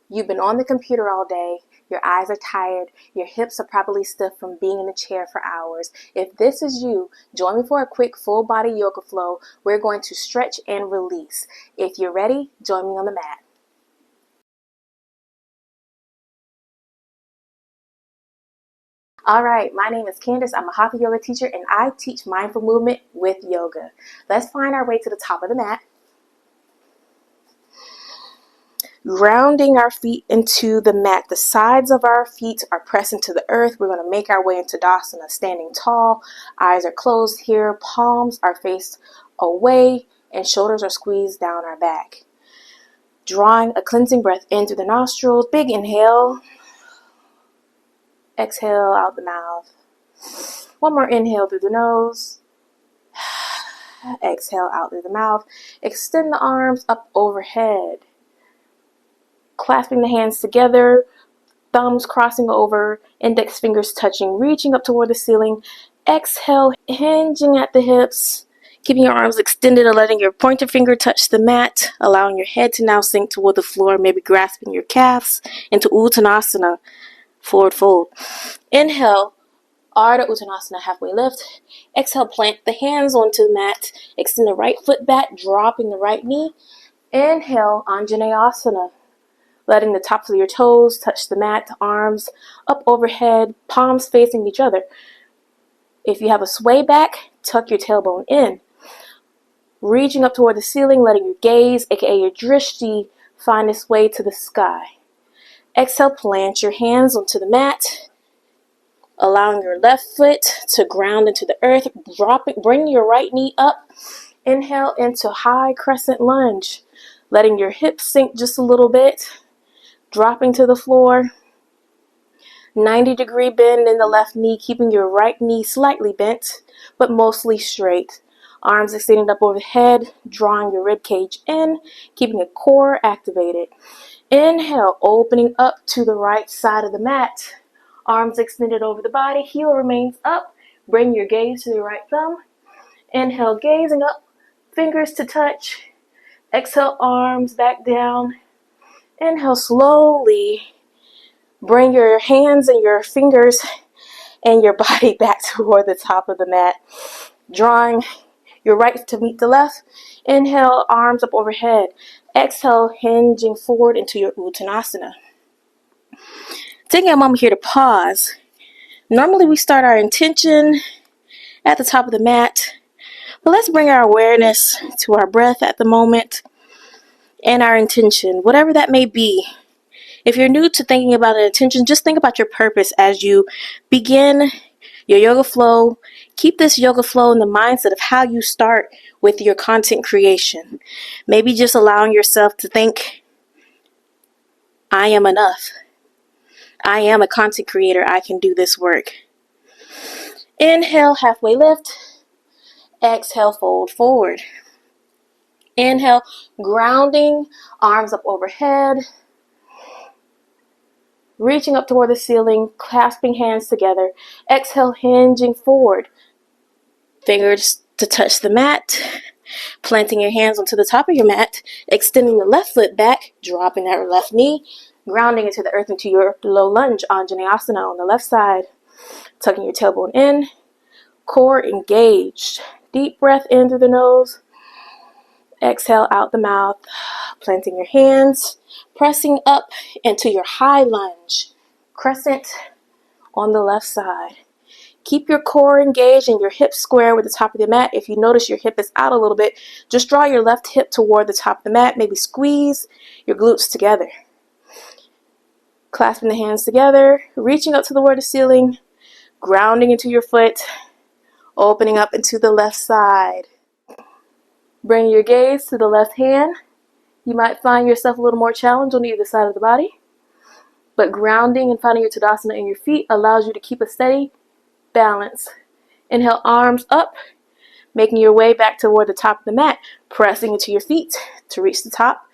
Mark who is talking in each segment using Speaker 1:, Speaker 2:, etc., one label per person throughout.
Speaker 1: You've been on the computer all day, your eyes are tired, your hips are probably stiff from being in the chair for hours. If this is you, join me for a quick full body yoga flow. We're going to stretch and release. If you're ready, join me on the mat. All right, my name is Candace. I'm a hatha yoga teacher and I teach mindful movement with yoga. Let's find our way to the top of the mat. Grounding our feet into the mat. The sides of our feet are pressed into the earth. We're going to make our way into Tadasana, standing tall. Eyes are closed here. Palms are faced away and shoulders are squeezed down our back. Drawing a cleansing breath in through the nostrils. Big inhale. Exhale out the mouth. One more inhale through the nose. Exhale out through the mouth. Extend the arms up overhead. Clasping the hands together, thumbs crossing over, index fingers touching, reaching up toward the ceiling. Exhale, hinging at the hips, keeping your arms extended and letting your pointer finger touch the mat, allowing your head to now sink toward the floor, maybe grasping your calves into Uttanasana, forward fold. Inhale, Ardha Uttanasana, halfway lift. Exhale, plant the hands onto the mat, extend the right foot back, dropping the right knee. Inhale, Anjaneyasana. Letting the tops of your toes touch the mat, arms up overhead, palms facing each other. If you have a sway back, tuck your tailbone in. Reaching up toward the ceiling, letting your gaze, aka your drishti, find its way to the sky. Exhale, plant your hands onto the mat, allowing your left foot to ground into the earth. Bring your right knee up. Inhale into high crescent lunge, letting your hips sink just a little bit. Dropping to the floor, 90-degree bend in the left knee, keeping your right knee slightly bent, but mostly straight. Arms extending up overhead, drawing your rib cage in, keeping the core activated. Inhale, opening up to the right side of the mat. Arms extended over the body, heel remains up. Bring your gaze to the right thumb. Inhale, gazing up, fingers to touch. Exhale, arms back down. Inhale, slowly bring your hands and your fingers and your body back toward the top of the mat. Drawing your right to meet the left. Inhale, arms up overhead. Exhale, hinging forward into your Uttanasana. Taking a moment here to pause. Normally we start our intention at the top of the mat, but let's bring our awareness to our breath at the moment and our intention, whatever that may be. If you're new to thinking about an intention, just think about your purpose as you begin your yoga flow. Keep this yoga flow in the mindset of how you start with your content creation. Maybe just allowing yourself to think, I am enough. I am a content creator. I can do this work. Inhale, halfway lift. Exhale, fold forward. Inhale, grounding, arms up overhead. Reaching up toward the ceiling, clasping hands together. Exhale, hinging forward. Fingers to touch the mat. Planting your hands onto the top of your mat. Extending the left foot back. Dropping that left knee. Grounding into the earth into your low lunge. Anjaneyasana on the left side. Tucking your tailbone in. Core engaged. Deep breath in through the nose. Exhale out the mouth. Planting your hands. Pressing up into your high lunge. Crescent on the left side. Keep your core engaged and your hips square with the top of the mat. If you notice your hip is out a little bit, just draw your left hip toward the top of the mat. Maybe squeeze your glutes together. Clasping the hands together. Reaching up toward the ceiling. Grounding into your foot. Opening up into the left side. Bring your gaze to the left hand. You might find yourself a little more challenged on either side of the body, but grounding and finding your Tadasana in your feet allows you to keep a steady balance. Inhale, arms up, making your way back toward the top of the mat, pressing into your feet to reach the top.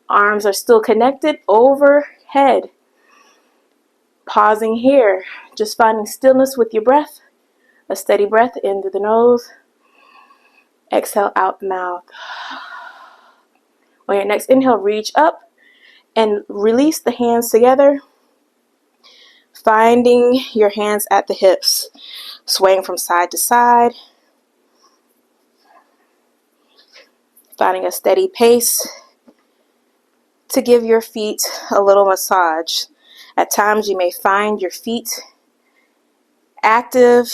Speaker 1: Arms are still connected overhead. Pausing here, just finding stillness with your breath, a steady breath in through the nose. Exhale out the mouth. On your next inhale, reach up. And release the hands together, finding your hands at the hips, swaying from side to side, finding a steady pace to give your feet a little massage. At times you may find your feet active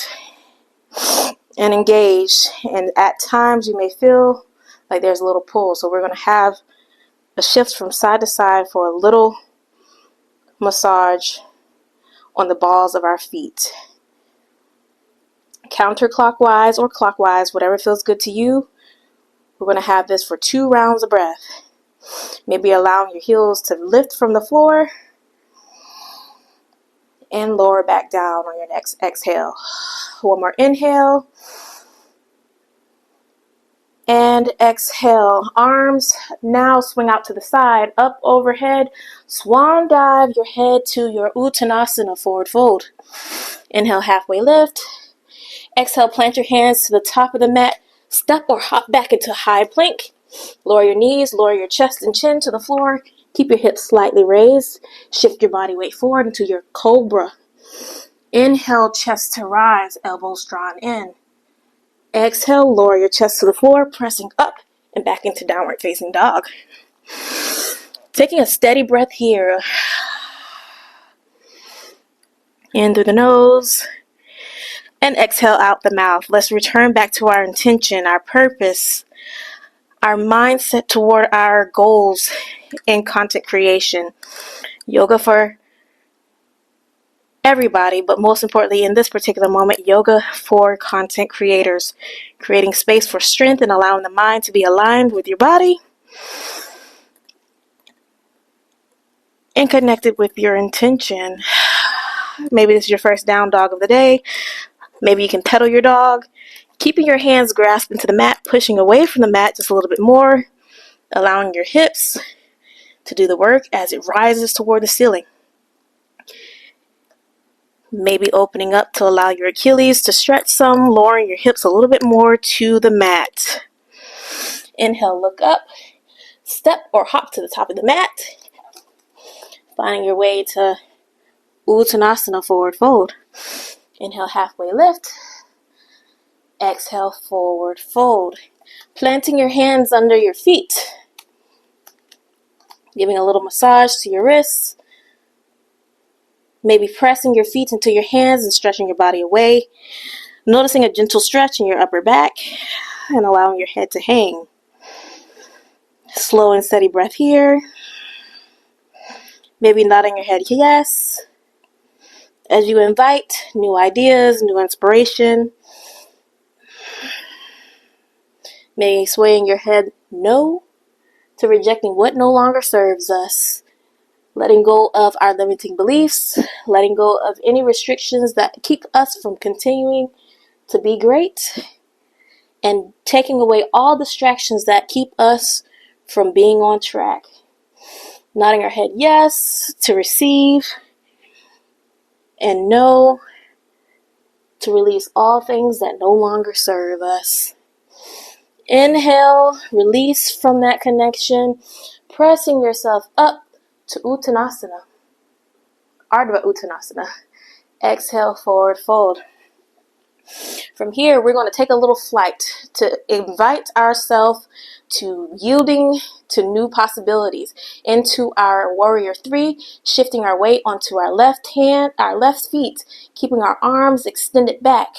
Speaker 1: and engaged, and at times you may feel like there's a little pull. So we're going to have a shift from side to side for a little massage on the balls of our feet. Counterclockwise or clockwise, whatever feels good to you. We're going to have this for 2 rounds of breath. Maybe allowing your heels to lift from the floor and lower back down on your next exhale. One more inhale and exhale. Arms now swing out to the side, up overhead. Swan dive your head to your Uttanasana, forward fold. Inhale, halfway lift. Exhale, plant your hands to the top of the mat. Step or hop back into high plank. Lower your knees, lower your chest and chin to the floor. Keep your hips slightly raised. Shift your body weight forward into your cobra. Inhale, chest to rise, elbows drawn in. Exhale, lower your chest to the floor, pressing up and back into downward facing dog. Taking a steady breath here. In through the nose and exhale out the mouth. Let's return back to our intention, our purpose, our mindset toward our goals in content creation. Yoga for everybody, but most importantly in this particular moment, yoga for content creators. Creating space for strength and allowing the mind to be aligned with your body and connected with your intention. Maybe this is your first down dog of the day. Maybe you can pedal your dog. Keeping your hands grasped into the mat, pushing away from the mat just a little bit more, allowing your hips to do the work as it rises toward the ceiling. Maybe opening up to allow your Achilles to stretch some, lowering your hips a little bit more to the mat. Inhale, look up, step or hop to the top of the mat, finding your way to Uttanasana, forward fold. Inhale, halfway lift. Exhale, forward fold. Planting your hands under your feet. Giving a little massage to your wrists. Maybe pressing your feet into your hands and stretching your body away. Noticing a gentle stretch in your upper back and allowing your head to hang. Slow and steady breath here. Maybe nodding your head yes. As you invite new ideas, new inspiration. Maybe swaying your head no to rejecting what no longer serves us. Letting go of our limiting beliefs, letting go of any restrictions that keep us from continuing to be great, and taking away all distractions that keep us from being on track. Nodding our head yes to receive, and no to release all things that no longer serve us. Inhale, release from that connection, pressing yourself up to Uttanasana, Ardha Uttanasana. Exhale, forward fold. From here, we're going to take a little flight to invite ourselves to yielding to new possibilities into our warrior 3, shifting our weight onto our left hand, our left feet, keeping our arms extended back,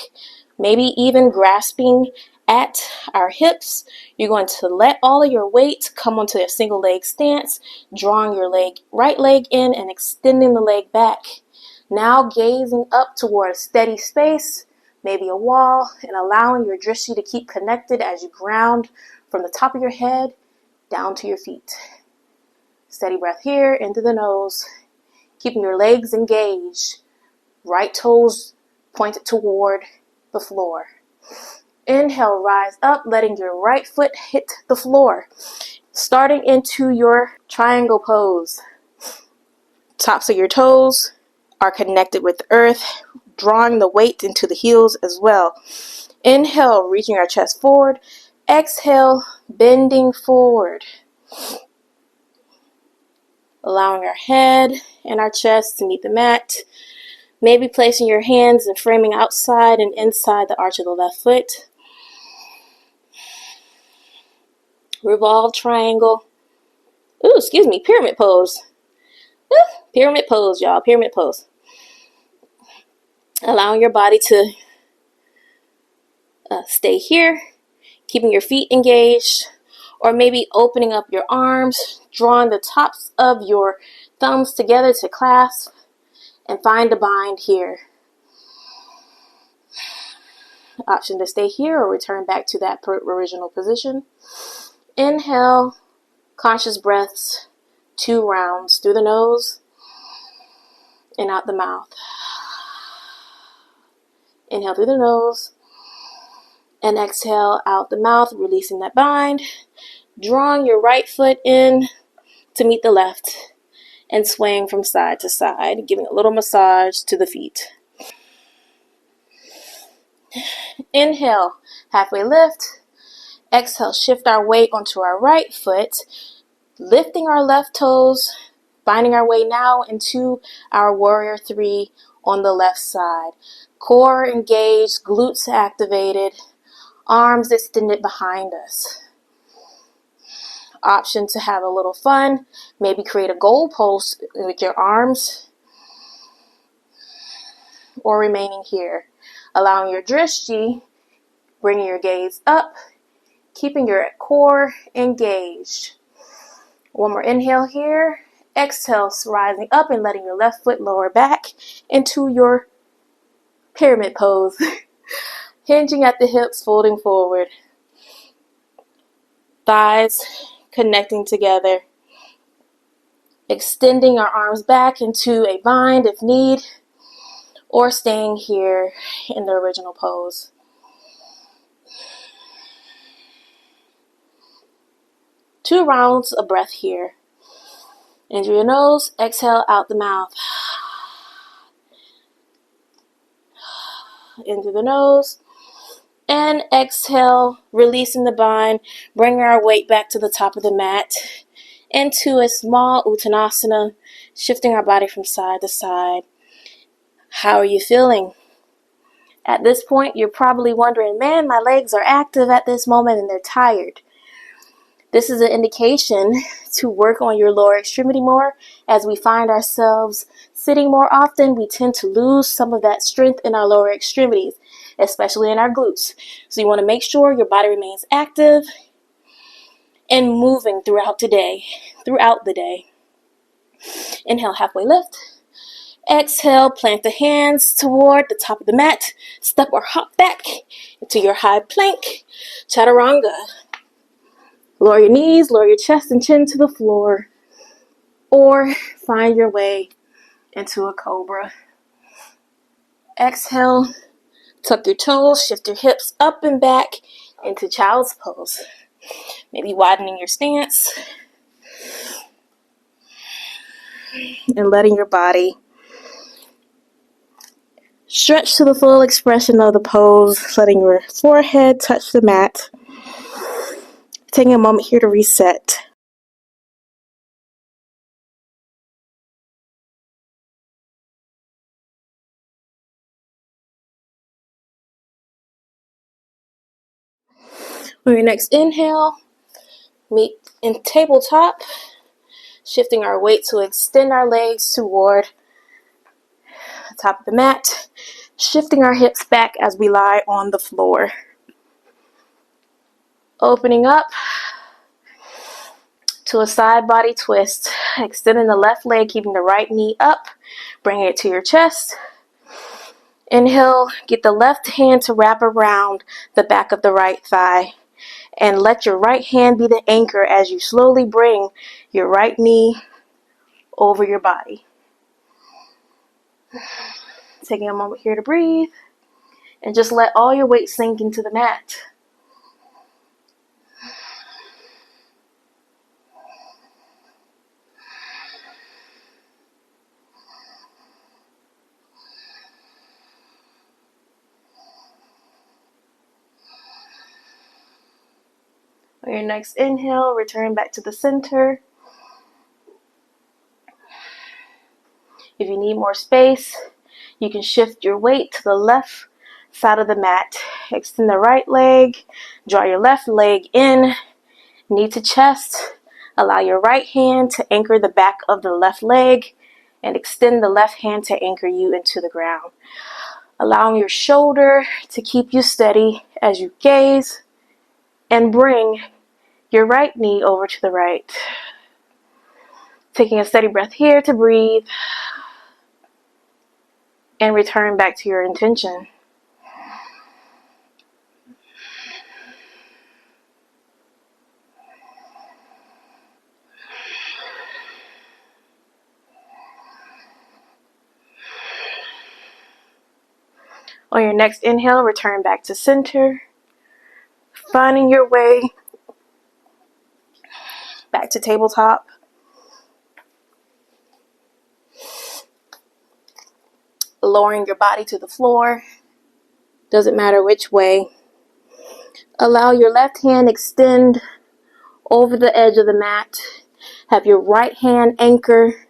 Speaker 1: maybe even grasping at our hips. You're going to let all of your weight come onto a single leg stance, drawing your right leg in and extending the leg back. Now gazing up toward a steady space, maybe a wall, and allowing your drishti to keep connected as you ground from the top of your head down to your feet. Steady breath here, in through the nose, keeping your legs engaged, right toes pointed toward the floor. Inhale, rise up, letting your right foot hit the floor. Starting into your triangle pose. Tops of your toes are connected with the earth, drawing the weight into the heels as well. Inhale, reaching our chest forward. Exhale, bending forward. allowing our head and our chest to meet the mat. Maybe placing your hands and framing outside and inside the arch of the left foot. Revolve triangle. Ooh, excuse me, pyramid pose. Pyramid pose, y'all, pyramid pose. Allowing your body to stay here, keeping your feet engaged, or maybe opening up your arms, drawing the tops of your thumbs together to clasp, and find a bind here. Option to stay here or return back to that original position. Inhale, conscious breaths, 2 rounds through the nose and out the mouth. Inhale through the nose and exhale out the mouth, releasing that bind. Drawing your right foot in to meet the left and swaying from side to side, giving a little massage to the feet. Inhale, halfway lift. Exhale, shift our weight onto our right foot, lifting our left toes, finding our way now into our warrior 3 on the left side. Core engaged, glutes activated, arms extended behind us. Option to have a little fun, maybe create a goal post with your arms, or remaining here. Allowing your drishti, bringing your gaze up, keeping your core engaged. One more inhale here. Exhale, rising up and letting your left foot lower back into your pyramid pose. Hinging at the hips, folding forward. Thighs connecting together. Extending our arms back into a bind if need, or staying here in the original pose. Two rounds of breath here. In through your nose, exhale out the mouth. In through the nose, and exhale, releasing the bind, bringing our weight back to the top of the mat, into a small uttanasana, shifting our body from side to side. How are you feeling? At this point, you're probably wondering, man, my legs are active at this moment and they're tired. This is an indication to work on your lower extremity more. As we find ourselves sitting more often, we tend to lose some of that strength in our lower extremities, especially in our glutes. So you want to make sure your body remains active and moving throughout the day. Inhale, halfway lift. Exhale, plant the hands toward the top of the mat. Step or hop back into your high plank, chaturanga. Lower your knees, lower your chest and chin to the floor, or find your way into a cobra. Exhale, tuck your toes, shift your hips up and back into child's pose. Maybe widening your stance and letting your body stretch to the full expression of the pose, letting your forehead touch the mat. Taking a moment here to reset. On your next inhale, meet in tabletop, shifting our weight to extend our legs toward the top of the mat, shifting our hips back as we lie on the floor. Opening up to a side body twist, extending the left leg, keeping the right knee up, bringing it to your chest. Inhale, get the left hand to wrap around the back of the right thigh. And let your right hand be the anchor as you slowly bring your right knee over your body. Taking a moment here to breathe and just let all your weight sink into the mat. On your next inhale, return back to the center. If you need more space, you can shift your weight to the left side of the mat. Extend the right leg, draw your left leg in, knee to chest. Allow your right hand to anchor the back of the left leg and extend the left hand to anchor you into the ground. Allowing your shoulder to keep you steady as you gaze and bring your right knee over to the right. Taking a steady breath here to breathe and return back to your intention. On your next inhale, return back to center, finding your way back to tabletop. Lowering your body to the floor. Doesn't matter which way. Allow your left hand extend over the edge of the mat. Have your right hand anchor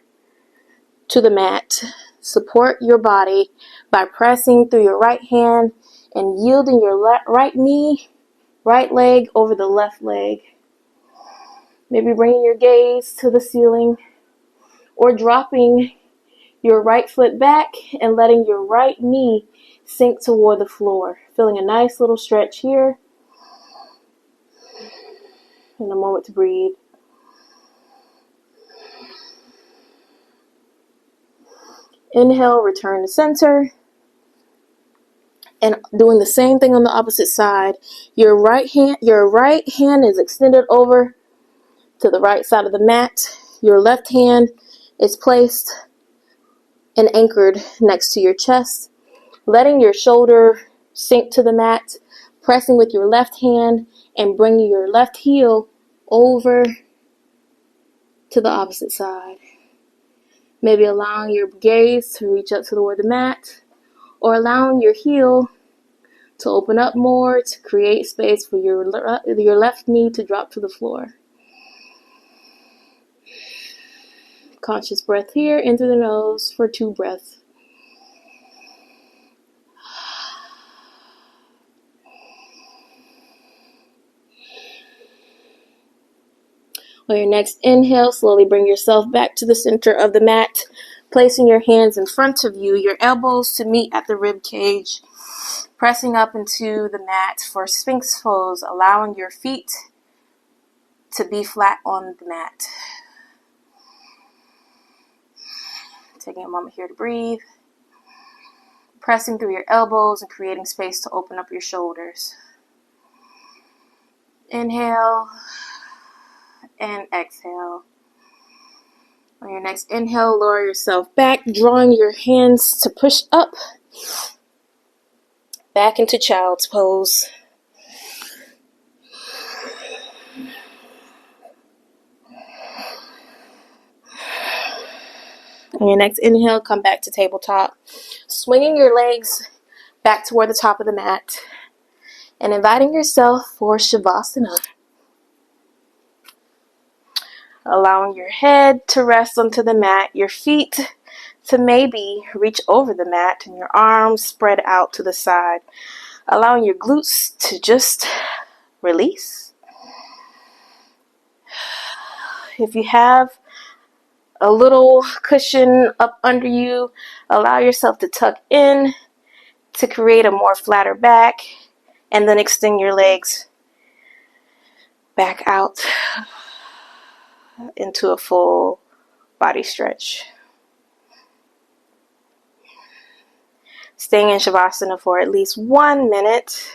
Speaker 1: to the mat. Support your body by pressing through your right hand and yielding your right knee, right leg over the left leg. Maybe bringing your gaze to the ceiling or dropping your right foot back and letting your right knee sink toward the floor. Feeling a nice little stretch here. And a moment to breathe. Inhale, return to center. And doing the same thing on the opposite side. Your right hand is extended over to the right side of the mat. Your left hand is placed and anchored next to your chest. Letting your shoulder sink to the mat. Pressing with your left hand and bringing your left heel over to the opposite side. Maybe allowing your gaze to reach up toward the mat, or allowing your heel to open up more to create space for your left knee to drop to the floor. Conscious breath here, in through the nose for 2 breaths. On your next inhale, slowly bring yourself back to the center of the mat, placing your hands in front of you, your elbows to meet at the rib cage, pressing up into the mat for Sphinx pose, allowing your feet to be flat on the mat. Taking a moment here to breathe, pressing through your elbows and creating space to open up your shoulders. Inhale and exhale. On your next inhale, lower yourself back, drawing your hands to push up, back into child's pose. On your next inhale, come back to tabletop, swinging your legs back toward the top of the mat and inviting yourself for Shavasana. Allowing your head to rest onto the mat, your feet to maybe reach over the mat, and your arms spread out to the side. Allowing your glutes to just release. If you have a little cushion up under you, allow yourself to tuck in to create a more flatter back, and then extend your legs back out into a full body stretch. Staying in Shavasana for at least 1 minute.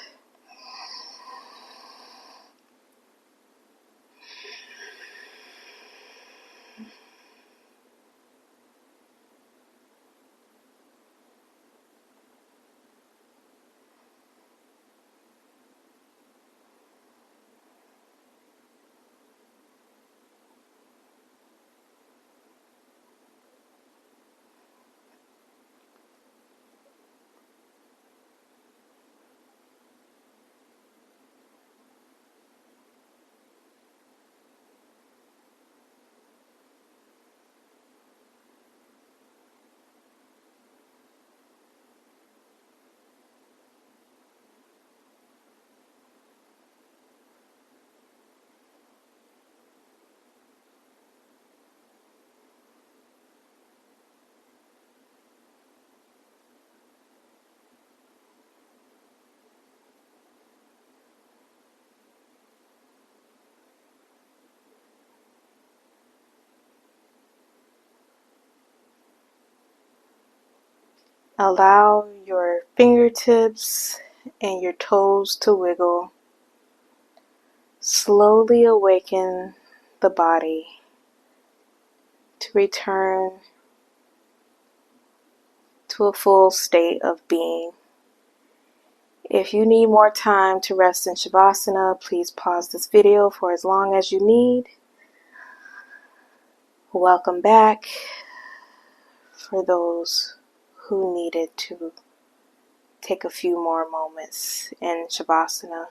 Speaker 1: Allow your fingertips and your toes to wiggle. Slowly awaken the body to return to a full state of being. If you need more time to rest in Shavasana, please pause this video for as long as you need. Welcome back for those who needed to take a few more moments in Shavasana.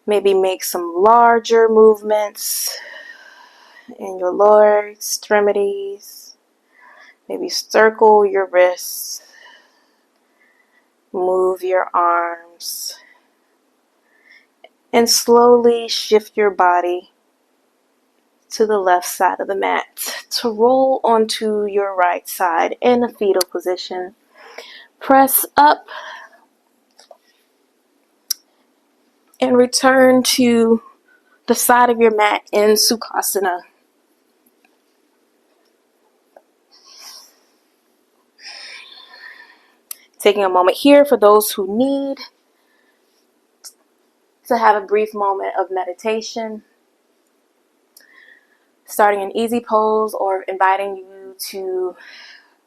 Speaker 1: Maybe make some larger movements in your lower extremities. Maybe circle your wrists. Move your arms. And slowly shift your body to the left side of the mat to roll onto your right side in a fetal position. Press up and return to the side of your mat in Sukhasana. Taking a moment here for those who need to have a brief moment of meditation. Starting an easy pose or inviting you to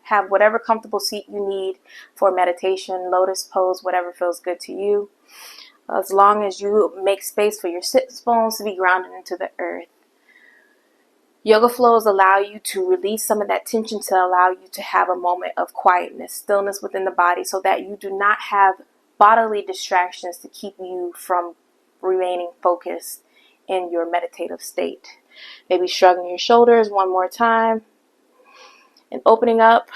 Speaker 1: have whatever comfortable seat you need for meditation, lotus pose, whatever feels good to you. As long as you make space for your sit bones to be grounded into the earth. Yoga flows allow you to release some of that tension to allow you to have a moment of quietness, stillness within the body so that you do not have bodily distractions to keep you from remaining focused in your meditative state. Maybe shrugging your shoulders one more time and opening up,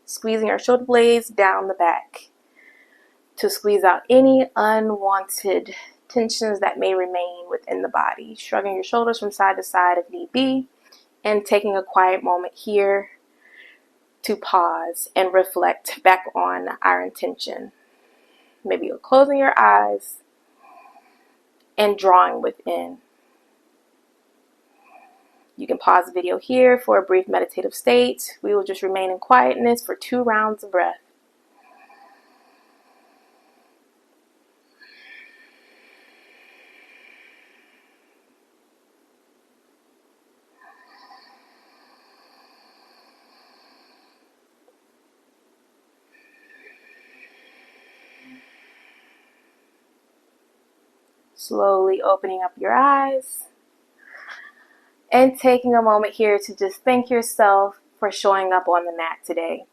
Speaker 1: squeezing your shoulder blades down the back to squeeze out any unwanted tensions that may remain within the body. Shrugging your shoulders from side to side if need be, and taking a quiet moment here to pause and reflect back on our intention. Maybe you're closing your eyes and drawing within. You can pause the video here for a brief meditative state. We will just remain in quietness for 2 rounds of breath. Slowly opening up your eyes and taking a moment here to just thank yourself for showing up on the mat today.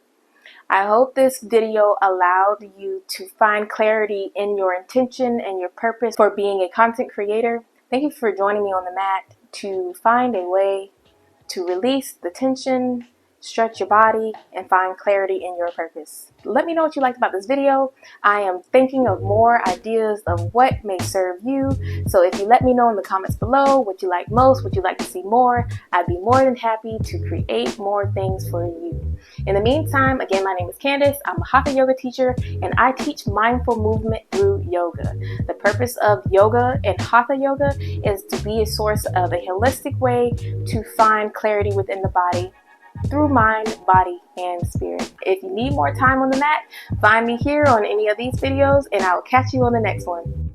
Speaker 1: I hope this video allowed you to find clarity in your intention and your purpose for being a content creator. Thank you for joining me on the mat to find a way to release the tension, stretch your body, and find clarity in your purpose. Let me know what you liked about this video. I am thinking of more ideas of what may serve you. So if you let me know in the comments below what you like most, what you'd like to see more, I'd be more than happy to create more things for you. In the meantime, again, my name is Candace. I'm a Hatha yoga teacher and I teach mindful movement through yoga. The purpose of yoga and Hatha yoga is to be a source of a holistic way to find clarity within the body through mind, body, and spirit. If you need more time on the mat, find me here on any of these videos and I will catch you on the next one.